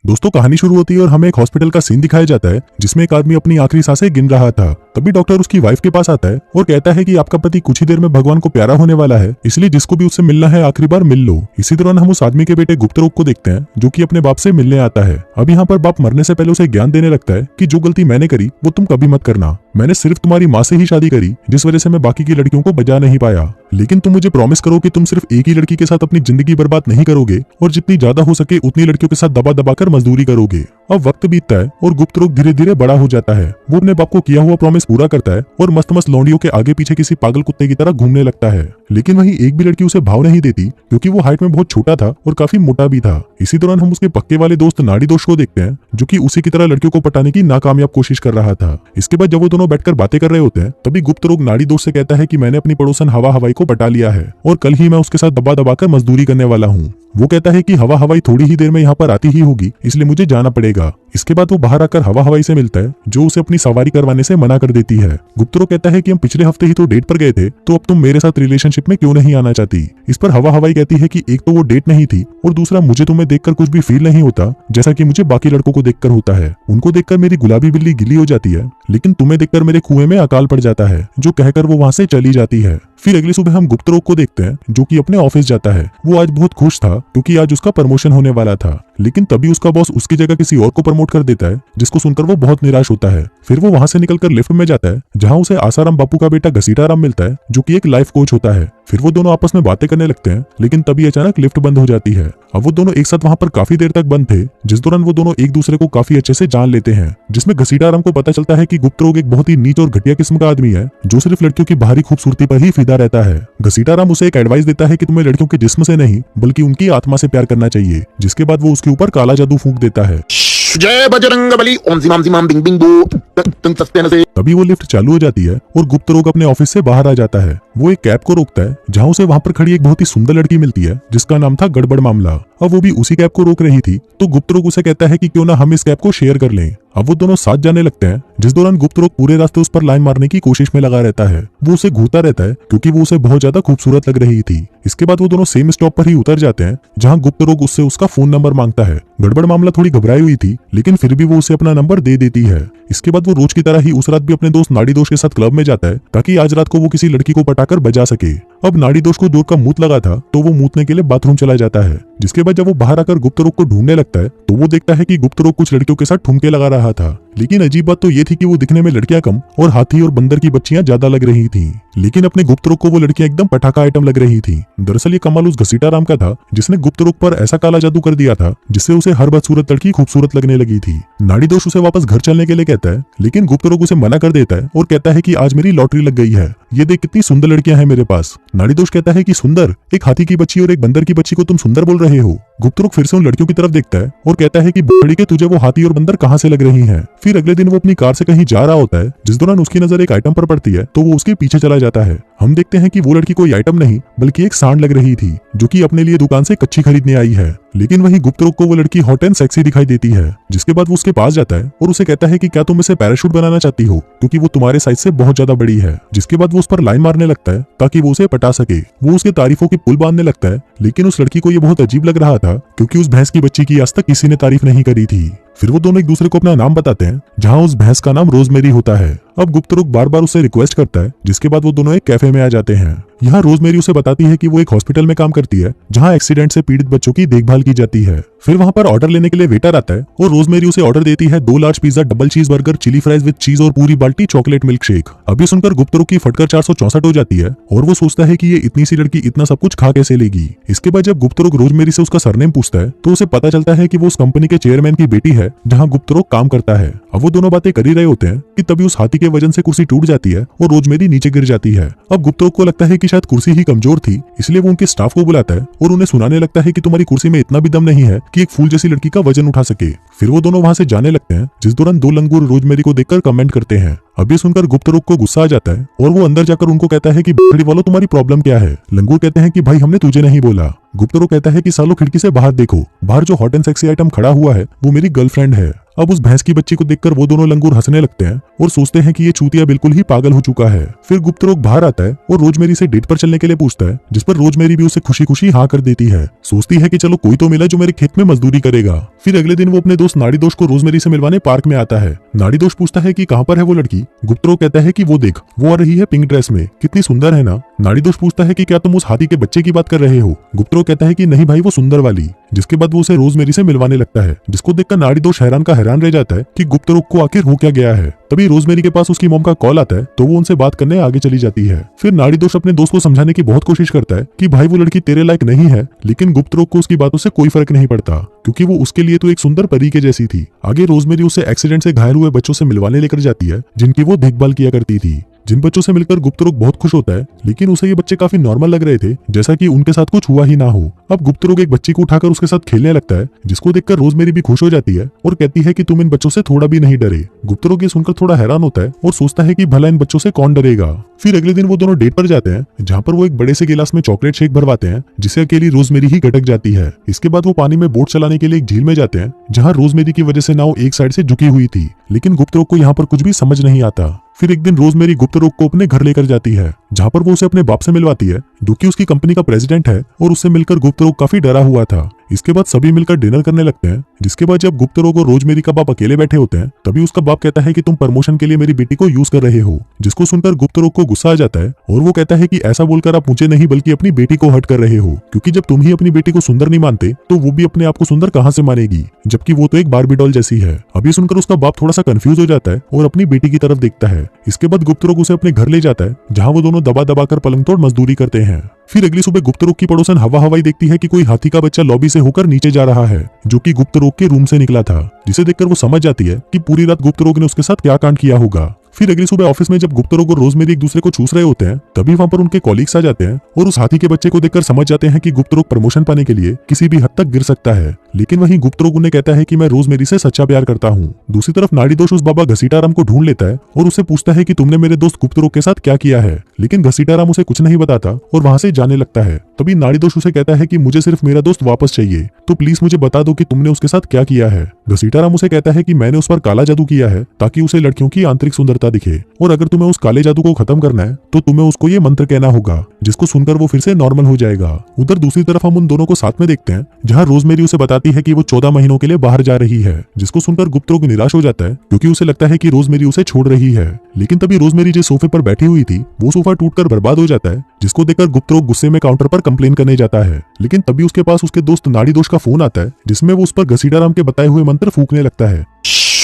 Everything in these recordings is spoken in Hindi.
दोस्तों कहानी शुरू होती है और हमें एक हॉस्पिटल का सीन दिखाया जाता है जिसमें एक आदमी अपनी आखिरी सांसें गिन रहा था। तभी डॉक्टर उसकी वाइफ के पास आता है और कहता है कि आपका पति कुछ ही देर में भगवान को प्यारा होने वाला है, इसलिए जिसको भी उससे मिलना है आखिरी बार मिल लो। इसी दौरान हम उस आदमी के बेटे गुप्तरोग को देखते हैं जो कि अपने बाप से मिलने आता है। अब यहाँ पर बाप मरने से पहले उसे ज्ञान देने लगता है कि जो गलती मैंने करी वो तुम कभी मत करना। मैंने सिर्फ तुम्हारी माँ से ही शादी करी जिस वजह से मैं बाकी की लड़कियों को बचा नहीं पाया, लेकिन तुम मुझे प्रॉमिस करो कि तुम सिर्फ एक ही लड़की के साथ अपनी जिंदगी बर्बाद नहीं करोगे और जितनी ज्यादा हो सके उतनी लड़कियों के साथ दबा दबा कर मजदूरी करोगे। अब वक्त बीतता है और गुप्तरोग धीरे धीरे बड़ा हो जाता है। वो अपने बाप को किया हुआ प्रॉमिस पूरा करता है और मस्त मस्त लौंडियों के आगे पीछे किसी पागल कुत्ते की तरह घूमने लगता है, लेकिन वहीं एक भी लड़की उसे भाव नहीं देती क्योंकि वो हाइट में बहुत छोटा था और काफी मोटा भी था। इसी दौरान हम उसके पक्के वाले दोस्त नाड़ी दोष को देखते हैं जो कि उसी की तरह लड़कियों को पटाने की नाकामयाब कोशिश कर रहा था। इसके बाद जब वो दोनों बैठकर बातें कर रहे होते हैं तभी गुप्तरोग नाड़ी दोष से कहता है कि मैंने अपनी पड़ोसन हवा हवाई को पटा लिया है और कल ही मैं उसके साथ दबा दबाकर मजदूरी करने वाला हूँ। वो कहता है कि हवा हवाई थोड़ी ही देर में यहाँ पर आती ही होगी, इसलिए मुझे जाना पड़ेगा। इसके बाद वो बाहर आकर हवा हवाई से मिलता है जो उसे अपनी सवारी करवाने से मना कर देती है। गुप्तरोग कहता है कि हम पिछले हफ्ते ही तो डेट पर गए थे, तो अब तुम मेरे साथ रिलेशनशिप में क्यों नहीं आना चाहती। इस पर हवा हवाई कहती है कि एक तो वो डेट नहीं थी और दूसरा मुझे तुम्हें देखकर कुछ भी फील नहीं होता जैसा कि मुझे बाकी लड़कों को देखकर होता है। उनको देखकर मेरी गुलाबी बिल्ली गिली हो जाती है, लेकिन तुम्हें देखकर मेरे कुएं में अकाल पड़ जाता है, जो कहकर वो वहां से चली जाती है। फिर अगली सुबह हम गुप्तरोग को देखते हैं जो कि अपने ऑफिस जाता है। वो आज बहुत खुश था क्योंकि आज उसका प्रमोशन होने वाला था, लेकिन तभी उसका बॉस उसकी जगह किसी और को प्रमोट कर देता है, जिसको सुनकर वो बहुत निराश होता है। फिर वो वहां से निकलकर लिफ्ट में जाता है जहां उसे आसाराम बापू का बेटा घसीटाराम मिलता है जो कि एक लाइफ कोच होता है। फिर वो दोनों आपस में बातें करने लगते हैं, लेकिन तभी अचानक लिफ्ट बंद हो जाती है। अब वो दोनों एक साथ वहां पर काफी देर तक बंद थे, जिस दौरान वो दोनों एक दूसरे को काफी अच्छे से जान लेते हैं, जिसमें घसीटाराम को पता चलता है कि गुप्तरोग एक बहुत ही नीच और घटिया किस्म का आदमी है जो सिर्फ लड़कियों की बाहरी खूबसूरती पर ही फिदा रहता है। घसीटाराम उसे एक एडवाइस देता है कि तुम्हें लड़कियों के जिस्म से नहीं बल्कि उनकी आत्मा से प्यार करना चाहिए, जिसके बाद वो उसके ऊपर काला जादू फूंक देता है। जय बजरंगबली ओम जिमाम जिमाम बिंग बिंग बो से। तभी वो लिफ्ट चालू हो जाती है और गुप्तरोग अपने ऑफिस से बाहर आ जाता है। वो एक कैब को रोकता है जहां उसे वहां पर खड़ी एक बहुत ही सुंदर लड़की मिलती है जिसका नाम था गड़बड़ मामला। अब वो भी उसी कैब को रोक रही थी, तो गुप्तरोग उसे कहता है कि क्यों ना हम इस कैब को शेयर कर लें। अब वो दोनों साथ जाने लगते हैं, जिस दौरान गुप्तरोग पूरे रास्ते उस पर लाइन मारने की कोशिश में लगा रहता है। वो उसे घूरता रहता है क्योंकि वो उसे बहुत ज्यादा खूबसूरत लग रही थी। इसके बाद वो दोनों सेम स्टॉप पर ही उतर जाते हैं जहां गुप्तरोग उससे उसका फोन नंबर मांगता है। गड़बड़ मामला थोड़ी घबराई हुई थी, लेकिन फिर भी वो उसे अपना नंबर दे देती है। इसके बाद वो रोज की तरह ही उस रात भी अपने दोस्त नाड़ी दोष के साथ क्लब में जाता है ताकि आज रात को वो किसी लड़की को पटाकर बजा सके। अब नाड़ी दोष को जोर का मूत लगा था, तो वो मूतने के लिए बाथरूम चला जाता है। जिसके बाद जब वो बाहर आकर गुप्तरोग को ढूंढने लगता है तो वो देखता है कि गुप्तरोग कुछ लड़कियों के साथ ठुमके लगा रहा था, लेकिन अजीब बात तो ये थी कि वो दिखने में लड़कियां कम और हाथी और बंदर की बच्चियां ज्यादा लग रही थी, लेकिन अपने गुप्तरोग को वो लड़कियां एकदम पटाखा आइटम लग रही थी। दरअसल ये कमाल उस घसीटाराम का था जिसने गुप्तरोग पर ऐसा काला जादू कर दिया था जिससे उसे हर बदसूरत लड़की खूबसूरत लगने लगी थी। नाड़ी दोष उसे वापस घर चलने के लिए कहता है, लेकिन गुप्तरोग उसे मना कर देता है और कहता है कि आज मेरी लॉटरी लग गई है, ये देख कितनी सुंदर लड़कियां हैं मेरे पास। नाड़ी दोष कहता है कि सुंदर? एक हाथी की बच्ची और एक बंदर की बच्ची को तुम सुंदर बोल रहे हो? गुप्तरोग फिर से उन लड़कियों की तरफ देखता है और कहता है कि बड़ी के तुझे वो हाथी और बंदर कहां से लग रही हैं। फिर अगले दिन वो अपनी कार से कहीं जा रहा होता है, जिस दौरान उसकी नजर एक आइटम पर पड़ती है तो वो उसके पीछे चला जाता है। हम देखते हैं कि वो लड़की कोई आइटम नहीं बल्कि एक सांड लग रही थी जो कि अपने लिए दुकान से कच्ची खरीदने आई है, लेकिन वहीं गुप्तरोग को वो लड़की हॉट एंड सेक्सी दिखाई देती है। जिसके बाद वो उसके पास जाता है और उसे कहता है कि क्या तुम इसे पैराशूट बनाना चाहती हो क्योंकि वो तुम्हारे साइज से बहुत ज्यादा बड़ी है। जिसके बाद वो उस पर लाइन मारने लगता है ताकि वो उसे पटा सके। वो उसके तारीफों की पुल बांधने लगता है, लेकिन उस लड़की को ये बहुत अजीब लग रहा था क्योंकि उस भैंस की बच्ची की आज तक किसी ने तारीफ नहीं करी थी। फिर वो दोनों एक दूसरे को अपना नाम बताते हैं जहां उस भैंस का नाम रोजमेरी होता है। अब गुप्तरोग बार बार उससे रिक्वेस्ट करता है, जिसके बाद वो दोनों एक कैफे में आ जाते हैं। यहाँ रोजमेरी उसे बताती है कि वो एक हॉस्पिटल में काम करती है जहाँ एक्सीडेंट से पीड़ित बच्चों की देखभाल की जाती है। फिर वहाँ पर ऑर्डर लेने के लिए वेटर आता है और रोजमेरी उसे ऑर्डर देती है 2 लार्ज पिज्जा, डबल चीज बर्गर, चिली फ्राइज विद चीज और पूरी बाल्टी चॉकलेट मिल्क शेक। अभी सुनकर गुप्तरोग की फटकर 464 हो जाती है और वो सोचता है कि ये इतनी सी लड़की इतना सब कुछ खा कैसे लेगी। इसके बाद जब गुप्तरोग रोजमेरी से उसका सरनेम पूछता है तो उसे पता चलता है कि वो उस कंपनी के चेयरमैन की बेटी है जहाँ गुप्तरोग काम करता है। अब वो दोनों बातें कर ही रहे होते हैं कि तभी उस हाथी के वजन से कुर्सी टूट जाती है और रोजमेरी नीचे गिर जाती है। अब गुप्तरोग को लगता है कि शायद कुर्सी ही कमजोर थी, इसलिए वो उनके स्टाफ को बुलाता है और उन्हें सुनाने लगता है कि तुम्हारी कुर्सी में इतना भी दम नहीं है कि एक फूल जैसी लड़की का वजन उठा सके। फिर वो दोनों वहां से जाने लगते हैं, जिस दौरान 2 लंगूर रोजमेरी को देखकर कमेंट करते हैं। अभी सुनकर गुप्तरोग को गुस्सा आ जाता है और वो अंदर जाकर उनको कहता है कि बड़ी वालों तुम्हारी प्रॉब्लम क्या है। लंगूर कहते हैं कि भाई हमने तुझे नहीं बोला। गुप्तरोग कहता है कि सालों खिड़की से बाहर देखो, बाहर जो हॉट एंड सेक्सी आइटम खड़ा हुआ है वो मेरी गर्लफ्रेंड है। अब उस भैंस की बच्ची को देखकर वो दोनों लंगूर हंसने लगते हैं और सोचते हैं कि ये चूतिया बिल्कुल ही पागल हो चुका है। फिर गुप्त रोग बाहर आता है और रोजमेरी से डेट पर चलने के लिए पूछता है, जिस पर रोजमेरी भी उसे खुशी खुशी हाँ कर देती है। सोचती है कि चलो कोई तो मिला जो मेरे खेत में मजदूरी करेगा। फिर अगले दिन वो अपने दोस्त नाड़ी दोष को रोजमेरी से मिलवाने पार्क में आता है। नाड़ी दोष पूछता है कि कहाँ पर है वो लड़की। गुप्त रोग कहता है कि वो देख, वो आ रही है पिंक ड्रेस में, कितनी सुंदर है ना। नाड़ी दोष पूछता है कि क्या तुम उस हाथी के बच्चे की बात कर रहे हो। गुप्त रोग कहता है कि नहीं भाई, वो सुंदर वाली। जिसके बाद वो उसे रोजमेरी से मिलवाने लगता है, जिसको देखकर नाड़ी दोष हैरान का हैरान रह जाता है कि गुप्त रोग को आखिर हो क्या गया है। तभी रोजमेरी के पास उसकी मॉम का कॉल आता है तो वो उनसे बात करने आगे चली जाती है। फिर नाड़ी दोष अपने दोस्त को समझाने की बहुत कोशिश करता है कि भाई वो लड़की तेरे लायक नहीं है, लेकिन गुप्त रोग को उसकी बातों से कोई फर्क नहीं पड़ता क्योंकि वो उसके लिए तो एक सुंदर परी के जैसी थी। आगे रोजमेरी उसे एक्सीडेंट से घायल हुए बच्चों से मिलवाने लेकर जाती है जिनकी वो देखभाल किया करती थी। जिन बच्चों से मिलकर गुप्त रोग बहुत खुश होता है, लेकिन उसे ये बच्चे काफी नॉर्मल लग रहे थे, जैसा कि उनके साथ कुछ हुआ ही ना हो। अब गुप्त रोग एक बच्ची को उठाकर उसके साथ खेलने लगता है, जिसको देखकर रोजमेरी भी खुश हो जाती है और कहती है कि तुम इन बच्चों से थोड़ा भी नहीं डरे। गुप्त रोग ये सुनकर थोड़ा हैरान होता है और सोचता है कि भला इन बच्चों से कौन डरेगा। फिर अगले दिन वो दोनों डेट पर जाते हैं, जहाँ पर वो एक बड़े से गिलास में चॉकलेट शेक भरवाते हैं, जिसे अकेली रोजमेरी ही गटक जाती है। इसके बाद वो पानी में बोट चलाने के लिए एक झील में जाते हैं, जहाँ रोजमेरी की वजह से नाव एक साइड से झुकी हुई थी, लेकिन गुप्त रोग को यहाँ पर कुछ भी समझ नहीं आता। फिर एक दिन रोजमेरी गुप्त रोग को अपने घर लेकर जाती है, जहाँ पर वो उसे अपने बाप से मिलवाती है, जो कि उसकी कंपनी का प्रेसिडेंट है, और उससे मिलकर गुप्त रोग काफी डरा हुआ था। इसके बाद सभी मिलकर डिनर करने लगते हैं, जिसके बाद जब गुप्त रोग और रोजमेरी का बाप अकेले बैठे होते हैं, तभी उसका बाप कहता है कि तुम प्रमोशन के लिए मेरी बेटी को यूज कर रहे हो। जिसको सुनकर गुप्त रोग को गुस्सा आ जाता है और वो कहता है कि ऐसा बोलकर आप मुझे नहीं बल्कि अपनी बेटी को हर्ट कर रहे हो, क्योंकि जब तुम ही अपनी बेटी को सुंदर नहीं मानते तो वो भी अपने आप को सुंदर कहाँ से मानेगी, जबकि वो तो एक बार्बी डॉल जैसी है। अभी सुनकर उसका बाप थोड़ा सा कंफ्यूज हो जाता है और अपनी बेटी की तरफ देखता है। इसके बाद गुप्त रोग उसे अपने घर ले जाता है, जहाँ वो दोनों दबा दबा कर पलंग तोड़ मजदूरी करते हैं। फिर अगली सुबह गुप्त रोग की पड़ोसन हवा हवाई देखती है कि कोई हाथी का बच्चा लॉबी से होकर नीचे जा रहा है, जो कि गुप्त रोग के रूम से निकला था, जिसे देखकर वो समझ जाती है कि पूरी रात गुप्त रोग ने उसके साथ क्या कांड किया होगा। फिर अगली सुबह ऑफिस में जब गुप्त रोग और रोजमेरी एक दूसरे को चूस रहे होते हैं, तभी वहां पर उनके कॉलीग्स आ जाते हैं और उस हाथी के बच्चे को देखकर समझ जाते हैं कि गुप्त रोग प्रमोशन पाने के लिए किसी भी हद तक गिर सकता है। लेकिन वहीं गुप्त रोग उन्हें कहता है कि मैं रोजमेरी से सच्चा प्यार करता हूँ। दूसरी तरफ नाड़ी दोष उस बाबा घसीटाराम को ढूंढ लेता है और उससे पूछता है कि तुमने मेरे दोस्त गुप्त रोग के साथ क्या किया है, लेकिन घसीटाराम उसे कुछ नहीं बताता और वहां से जाने लगता है। तभी नाड़ी दोष उसे कहता है कि मुझे सिर्फ मेरा दोस्त वापस चाहिए, तो प्लीज मुझे बता दो कि तुमने उसके साथ क्या किया है। घसीटाराम उसे कहता है कि मैंने उस पर काला जादू किया है ताकि उसे लड़कियों की आंतरिक सुंदरता दिखे, और अगर तुम्हें उस काले जादू को खत्म करना है तो तुम्हें उसको ये मंत्र कहना होगा, जिसको सुनकर वो फिर से नॉर्मल हो जाएगा। उधर दूसरी तरफ हम उन दोनों को साथ में देखते हैं, जहाँ रोजमेरी उसे बताती है कि वो 14 महीनों के लिए बाहर जा रही है, जिसको सुनकर गुप्त रोग निराश हो जाता है क्योंकि उसे लगता है कि रोजमेरी उसे छोड़ रही है। लेकिन तभी रोजमेरी जिस सोफे पर बैठी हुई थी वो सोफा टूटकर बर्बाद हो जाता है, जिसको देखकर गुप्त रोग गुस्से में काउंटर पर कंप्लेन करने जाता है। लेकिन तभी उसके पास उसके दोस्त नाड़ी दोष का फोन आता है, जिसमें वो उस पर घसीटाराम के बताए हुए मंत्र फूंकने लगता है।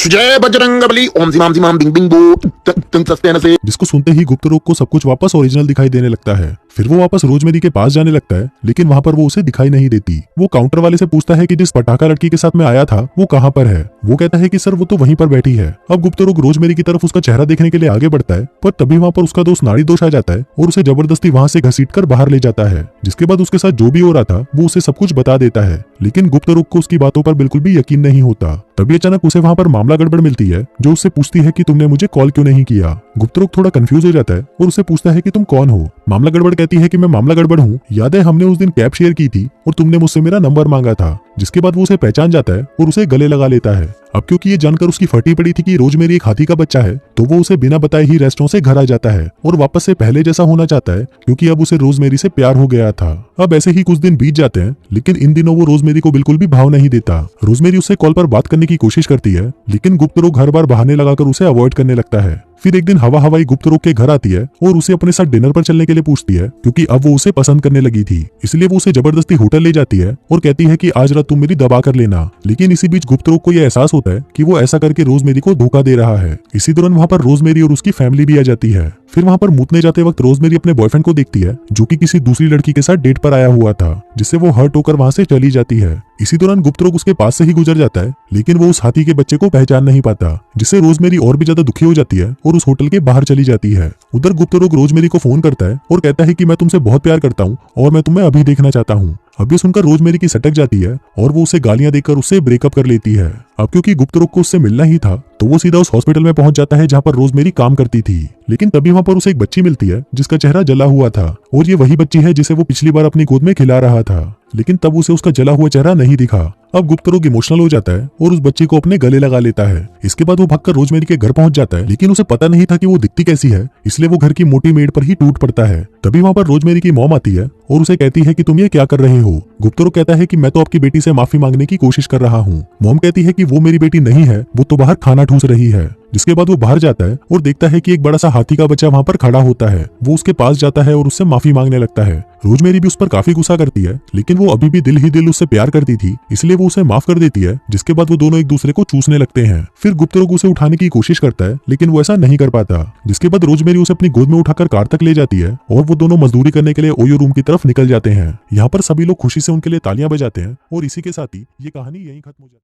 जय बजरंगबली, ओम जिमाम बिंग बिंग बो, तंग सस्ते नसे। जिसको सुनते ही गुप्त रोग को सब कुछ वापस ओरिजिनल दिखाई देने लगता है। फिर वो वापस रोजमेरी के पास जाने लगता है, लेकिन वहां पर वो उसे दिखाई नहीं देती। वो काउंटर वाले से पूछता है कि जिस पटाखा लड़की के साथ में आया था वो कहाँ पर है। वो कहता है कि सर वो तो वहीं पर बैठी है। अब गुप्त रोग रोजमेरी की तरफ उसका चेहरा देखने के लिए आगे बढ़ता है, पर तभी वहां पर उसका दोस्त नाड़ी दोष आ जाता है और उसे जबरदस्ती वहां से घसीटकर बाहर ले जाता है। जिसके बाद उसके साथ जो भी हो रहा था वो उसे सब कुछ बता देता है, लेकिन गुप्त रोग को उसकी बातों पर बिल्कुल भी यकीन नहीं होता। तभी अचानक उसे वहां पर मामला गड़बड़ मिलती है, जो उससे पूछती है कि तुमने मुझे कॉल क्यों नहीं किया। गुप्त रोग थोड़ा कंफ्यूज हो जाता है और उससे पूछता है कि तुम कौन हो। मामला गड़बड़ कहती है कि मैं मामला गड़बड़ हूँ, याद है हमने उस दिन कैब शेयर की थी और तुमने मुझसे मेरा नंबर मांगा था। जिसके बाद वो उसे पहचान जाता है और उसे गले लगा लेता है। अब क्योंकि ये जानकर उसकी फटी पड़ी थी कि रोजमेरी एक हाथी का बच्चा है, तो वो उसे बिना बताए ही रेस्टोरेंट से घर आ जाता है और वापस से पहले जैसा होना चाहता है, क्योंकि अब उसे रोजमेरी से प्यार हो गया था। अब ऐसे ही कुछ दिन बीत जाते हैं, लेकिन इन दिनों वो रोजमेरी को बिल्कुल भी भाव नहीं देता। रोजमेरी उससे कॉल पर बात करने की कोशिश करती है, लेकिन गुप्त रोग हर बार बहाने लगाकर उसे अवॉइड करने लगता है। फिर एक दिन हवा हवाई गुप्त रोग के घर आती है और उसे अपने साथ डिनर पर चलने के लिए पूछती है, क्योंकि अब वो उसे पसंद करने लगी थी। इसलिए वो उसे जबरदस्ती होटल ले जाती है और कहती है कि आज रात तुम मेरी दबा कर लेना। लेकिन इसी बीच गुप्त रोग को यह एहसास होता है कि वो ऐसा करके रोजमेरी को धोखा दे रहा है। इसी दौरान वहाँ पर रोजमेरी और उसकी फैमिली भी आ जाती है। फिर वहाँ पर मूतने जाते वक्त रोजमेरी अपने बॉयफ्रेंड को देखती है, जो कि किसी दूसरी लड़की के साथ डेट पर आया हुआ था, जिससे वो हर्ट होकर वहाँ से चली जाती है। इसी दौरान गुप्त रोग उसके पास से ही गुजर जाता है, लेकिन वो उस हाथी के बच्चे को पहचान नहीं पाता, जिससे रोजमेरी और भी ज्यादा दुखी हो जाती है और उस होटल के बाहर चली जाती है। उधर गुप्त रोग रोजमेरी को फोन करता है और कहता है कि मैं तुमसे बहुत प्यार करता हूँ और मैं तुम्हें अभी देखना चाहता हूँ। अब ये सुनकर रोजमेरी की सटक जाती है और वो उसे गालियां देकर उससे ब्रेकअप कर लेती है। अब क्योंकि गुप्त रोग को उससे मिलना ही था, तो वो सीधा उस हॉस्पिटल में पहुंच जाता है जहां पर रोजमेरी काम करती थी। लेकिन तभी वहां पर उसे एक बच्ची मिलती है जिसका चेहरा जला हुआ था, और ये वही बच्ची है जिसे वो पिछली बार अपनी गोद में खिला रहा था। लेकिन तब उसे उसका जला हुआ चेहरा नहीं दिखा। अब गुप्तरोग इमोशनल हो जाता है और उस बच्ची को अपने गले लगा लेता है। इसके बाद वो भागकर रोजमेरी के घर पहुंच जाता है, लेकिन उसे पता नहीं था कि वो दिखती कैसी है, इसलिए वो घर की मोटी मेड पर ही टूट पड़ता है। तभी वहाँ पर रोजमेरी की मॉम आती है और उसे कहती है कि तुम ये क्या कर रहे हो। गुप्तरोग कहता है कि मैं तो आपकी बेटी से माफी मांगने की कोशिश कर रहा हूँ। मॉम कहती है कि वो मेरी बेटी नहीं है, वो तो बाहर खाना ठूस रही है। जिसके बाद वो बाहर जाता है और देखता है कि एक बड़ा सा हाथी का बच्चा वहाँ पर खड़ा होता है। वो उसके पास जाता है और उससे माफी मांगने लगता है। रोजमेरी भी उस पर काफी गुस्सा करती है, लेकिन वो अभी भी दिल ही दिल उससे प्यार करती थी, इसलिए वो उसे माफ कर देती है। जिसके बाद वो दोनों एक दूसरे को चूसने लगते हैं। फिर गुप्तरोग उसे उठाने की कोशिश करता है, लेकिन वो ऐसा नहीं कर पाता। जिसके बाद रोजमेरी उसे अपनी गोद में उठाकर कार तक ले जाती है और वो दोनों मजदूरी करने के लिए ओयो रूम की तरफ निकल जाते हैं। यहाँ पर सभी लोग खुशी से उनके लिए तालियां बजाते हैं और इसी के साथ ही ये कहानी यहीं खत्म हो जाती है।